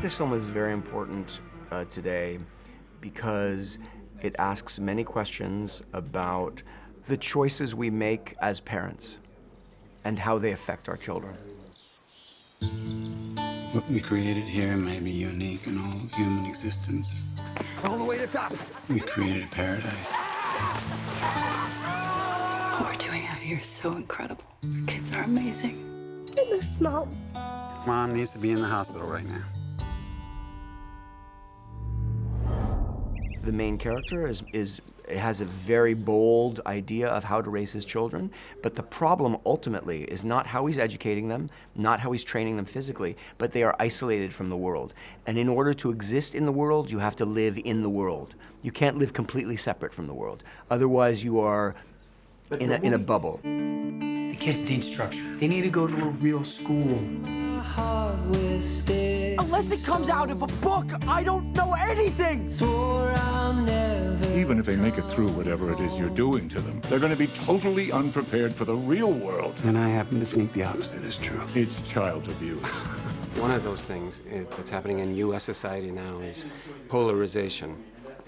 this film is very important today because it asks many questions about the choices we make as parents and how they affect our children. What we created here may be unique in all of human existence. All the way to the top. We created a paradise. What we're doing out here is so incredible. Our kids are amazing. I miss Mom. Mom needs to be in the hospital right now. The main character has a very bold idea of how to raise his children, but the problem ultimately is not how he's educating them, not how he's training them physically, but they are isolated from the world. And in order to exist in the world, you have to live in the world. You can't live completely separate from the world. Otherwise, you are in a bubble. The kids need structure. They need to go to a real school. Unless it comes out of a book, I don't know anything! Even if they make it through whatever it is you're doing to them, they're going to be totally unprepared for the real world. And I happen to think the opposite is true. It's child abuse. One of those things that's happening in U.S. society now is polarization.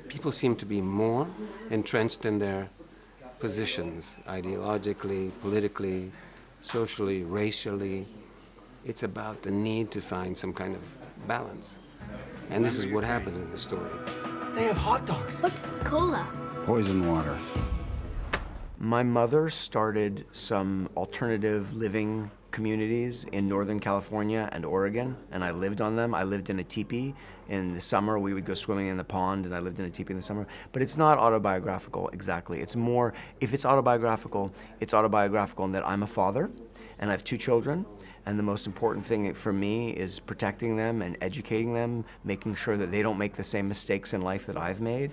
People seem to be more entrenched in their positions, ideologically, politically, socially, racially. It's about the need to find some kind of balance. And this is what happens in the story. They have hot dogs. What's cola? Poison water. My mother started some alternative living communities in Northern California and Oregon, and I lived on them. I lived in a teepee. In the summer, we would go swimming in the pond, and I lived in a teepee in the summer. But it's not autobiographical, exactly. It's more, if it's autobiographical in that I'm a father, and I have 2 children, and the most important thing for me is protecting them and educating them, making sure that they don't make the same mistakes in life that I've made.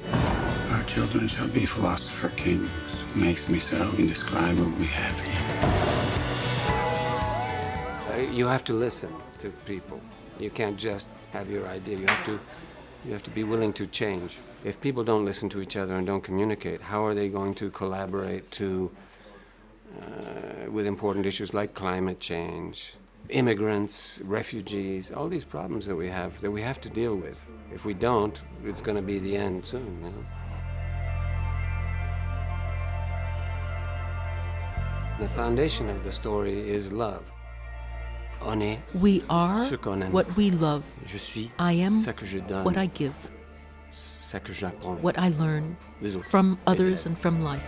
Our children shall be philosopher kings. Makes me so indescribably happy. You have to listen to people. You can't just have your idea. You have to be willing to change. If people don't listen to each other and don't communicate, how are they going to collaborate with important issues like climate change, immigrants, refugees, all these problems that we have to deal with? If we don't, it's going to be the end soon, you know? The foundation of the story is love. We are what we love. I am what I give, what I learn from others and from life.